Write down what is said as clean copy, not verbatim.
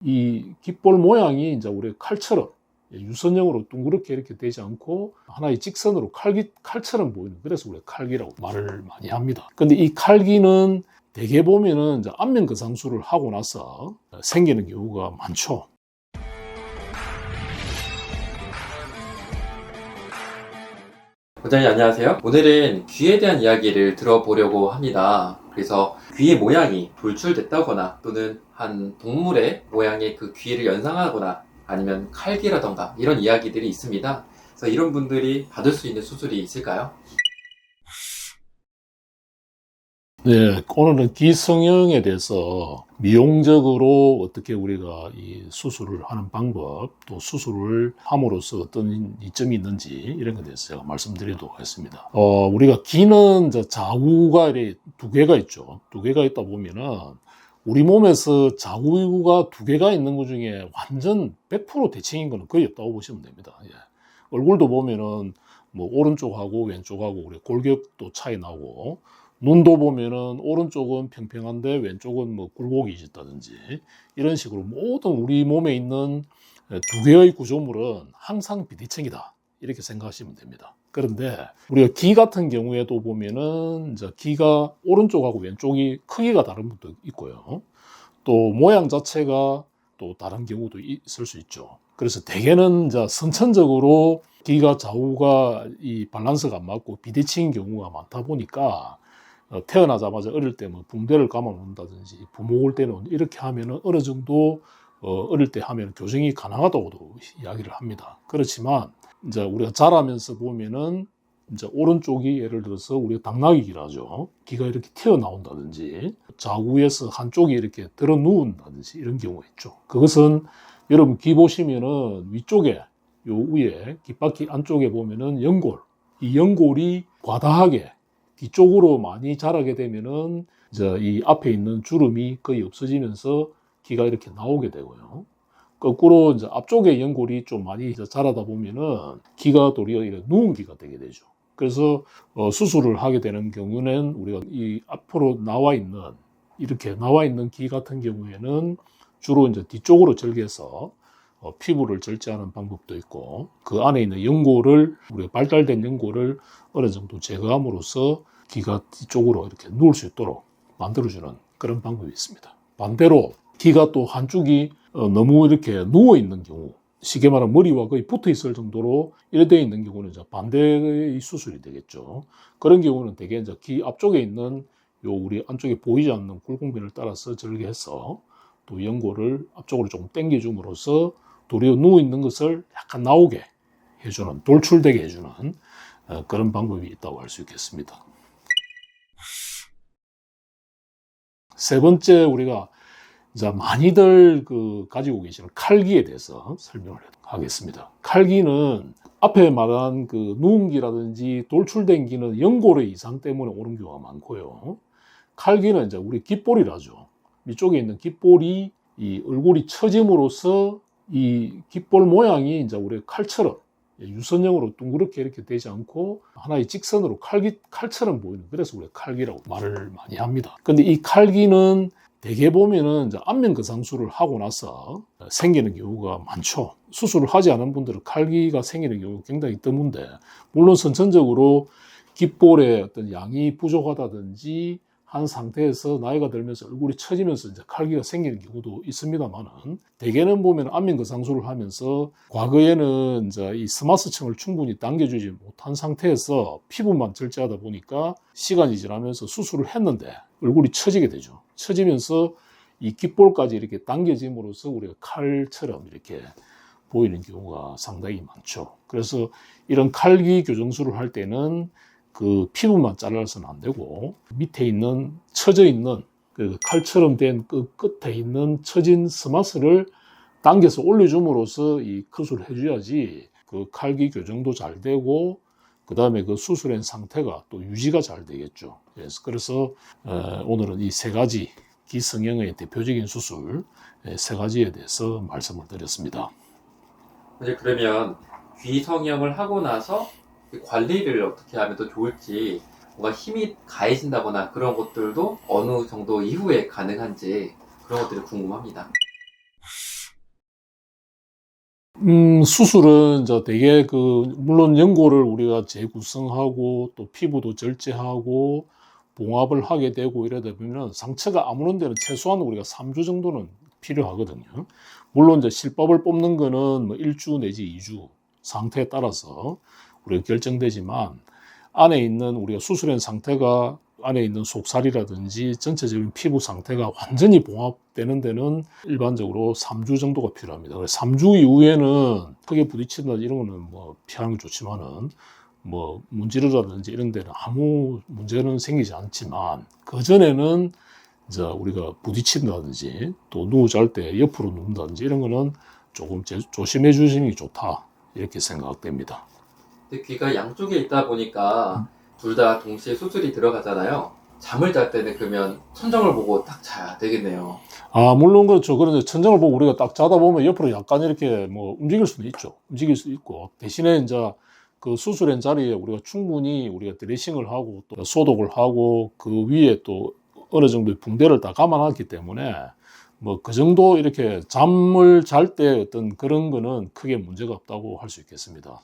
이 깃볼 모양이 이제 우리 칼처럼 유선형으로 둥그렇게 이렇게 되지 않고 하나의 직선으로 칼처럼 보이는, 그래서 우리가 칼기라고 말을 많이 합니다. 근데 이 칼기는 대개 보면은 이제 안면 거상술을 하고 나서 생기는 경우가 많죠. 원장님 안녕하세요. 오늘은 귀에 대한 이야기를 들어보려고 합니다. 그래서 귀의 모양이 돌출됐다거나 또는 한 동물의 모양의 그 귀를 연상하거나 아니면 칼기라던가 이런 이야기들이 있습니다. 그래서 이런 분들이 받을 수 있는 수술이 있을까요? 네, 오늘은 귀 성형에 대해서 미용적으로 어떻게 우리가 이 수술을 하는 방법, 또 수술을 함으로써 어떤 이점이 있는지 이런 것에 대해서 제가 말씀드리도록 하겠습니다. 우리가 귀는 자구가 두 개가 있죠. 두 개가 있다 보면은 우리 몸에서 자구가 두 개가 있는 것 중에 완전 100% 대칭인 거는 거의 없다고 보시면 됩니다. 예. 얼굴도 보면은 뭐 오른쪽하고 왼쪽하고 우리 골격도 차이 나고, 눈도 보면은 오른쪽은 평평한데 왼쪽은 뭐 굴곡이 있다든지 이런 식으로 모든 우리 몸에 있는 두 개의 구조물은 항상 비대칭이다, 이렇게 생각하시면 됩니다. 그런데 우리가 귀 같은 경우에도 보면은 이제 귀가 오른쪽하고 왼쪽이 크기가 다른 것도 있고요. 또 모양 자체가 또 다른 경우도 있을 수 있죠. 그래서 대개는 이제 선천적으로 귀가 좌우가 이 밸런스가 안 맞고 비대칭인 경우가 많다 보니까 태어나자마자 어릴 때 뭐 붕대를 감아 놓는다든지 부모 올 때는 이렇게 하면은 어느 정도 어릴 때 하면 교정이 가능하다고도 이야기를 합니다. 그렇지만 이제 우리가 자라면서 보면은 이제 오른쪽이 예를 들어서 우리가 당나귀기라 하죠. 귀가 이렇게 튀어나온다든지 좌우에서 한쪽이 이렇게 들어 누운다든지 이런 경우가 있죠. 그것은 여러분 귀 보시면은 위쪽에 요 위에 귓바퀴 안쪽에 보면은 연골, 이 연골이 과다하게 뒤쪽으로 많이 자라게 되면은 이제 이 앞에 있는 주름이 거의 없어지면서 귀가 이렇게 나오게 되고요. 거꾸로 이제 앞쪽에 연골이 좀 많이 자라다 보면은 귀가 도리어 이렇게 누운 귀가 되게 되죠. 그래서 수술을 하게 되는 경우는 우리가 이 앞으로 나와 있는 이렇게 나와 있는 귀 같은 경우에는 주로 이제 뒤쪽으로 절개해서 피부를 절제하는 방법도 있고, 그 안에 있는 연골을 우리가 발달된 연골을 어느 정도 제거함으로써 귀가 뒤쪽으로 이렇게 누울 수 있도록 만들어주는 그런 방법이 있습니다. 반대로 귀가 또 한쪽이 너무 이렇게 누워 있는 경우, 쉽게 말하면 머리와 거의 붙어 있을 정도로 이래 되어 있는 경우는 이제 반대의 수술이 되겠죠. 그런 경우는 대개 이제 귀 앞쪽에 있는 요 우리 안쪽에 보이지 않는 굴곡면을 따라서 절개해서 또 연골을 앞쪽으로 조금 당겨줌으로써 도리어 누워 있는 것을 약간 나오게 해주는, 돌출되게 해주는 그런 방법이 있다고 할 수 있겠습니다. 세 번째, 우리가 이제 많이들 가지고 계시는 칼기에 대해서 설명을 하겠습니다. 칼기는 앞에 말한 그 누운기라든지 돌출된 기는 연골의 이상 때문에 오는 경우가 많고요. 칼기는 이제 우리 깃볼이라죠. 이쪽에 있는 깃볼이 이 얼굴이 처짐으로써 이 깃볼 모양이 이제 우리 칼처럼 유선형으로 둥그렇게 이렇게 되지 않고 하나의 직선으로 칼처럼 보이는, 그래서 우리가 칼기라고 말을 많이 합니다. 근데 이 칼기는 대개 보면은 이제 안면 거상술을 하고 나서 생기는 경우가 많죠. 수술을 하지 않은 분들은 칼기가 생기는 경우가 굉장히 드문데, 물론 선천적으로 깃볼의 어떤 양이 부족하다든지 한 상태에서 나이가 들면서 얼굴이 처지면서 이제 칼기가 생기는 경우도 있습니다만은, 대개는 보면 안면 거상술을 하면서 과거에는 이제 이 스마스층을 충분히 당겨주지 못한 상태에서 피부만 절제하다 보니까 시간이 지나면서 수술을 했는데 얼굴이 처지게 되죠. 처지면서 이 깃볼까지 이렇게 당겨짐으로써 우리가 칼처럼 이렇게 보이는 경우가 상당히 많죠. 그래서 이런 칼기 교정술을 할 때는 그 피부만 잘라서는 안 되고 밑에 있는 처져 있는 그 칼처럼 된 그 끝에 있는 처진 스마스를 당겨서 올려줌으로써 이 컷을 해줘야지 그 칼기 교정도 잘 되고 그 다음에 그 수술한 상태가 또 유지가 잘 되겠죠. 그래서 오늘은 이 세 가지 귀 성형의 대표적인 수술 세 가지에 대해서 말씀을 드렸습니다. 이제 그러면 귀 성형을 하고 나서 관리를 어떻게 하면 더 좋을지, 뭔가 힘이 가해진다거나 그런 것들도 어느 정도 이후에 가능한지 그런 것들이 궁금합니다. 수술은 저 되게 물론 연골을 우리가 재구성하고 또 피부도 절제하고 봉합을 하게 되고 이러다 보면 상처가 아무런 데는 최소한 우리가 3주 정도는 필요하거든요. 물론 이제 실밥을 뽑는 거는 뭐 1주 내지 2주 상태에 따라서 우리가 결정되지만 안에 있는 우리가 수술한 상태가 안에 있는 속살이라든지 전체적인 피부 상태가 완전히 봉합되는 데는 일반적으로 3주 정도가 필요합니다. 그래서 3주 이후에는 크게 부딪힌다 이런 거는 뭐 피하는 게 좋지만은 뭐 문지르라든지 이런 데는 아무 문제는 생기지 않지만 그 전에는 이제 우리가 부딪힌다든지 또 누워 잘 때 옆으로 눕는다든지 이런 거는 조금 조심해 주시는 게 좋다 이렇게 생각됩니다. 근데 귀가 양쪽에 있다 보니까 둘 다 동시에 수술이 들어가잖아요. 잠을 잘 때는 그러면 천정을 보고 딱 자야 되겠네요. 물론 그렇죠. 그런데 천장을 보고 우리가 딱 자다 보면 옆으로 약간 이렇게 뭐 움직일 수도 있죠. 움직일 수 있고 대신에 이제 그 수술한 자리에 우리가 충분히 우리가 드레싱을 하고 또 소독을 하고 그 위에 또 어느 정도의 붕대를 다 감아놨기 때문에 뭐 그 정도 이렇게 잠을 잘 때 어떤 그런 거는 크게 문제가 없다고 할 수 있겠습니다.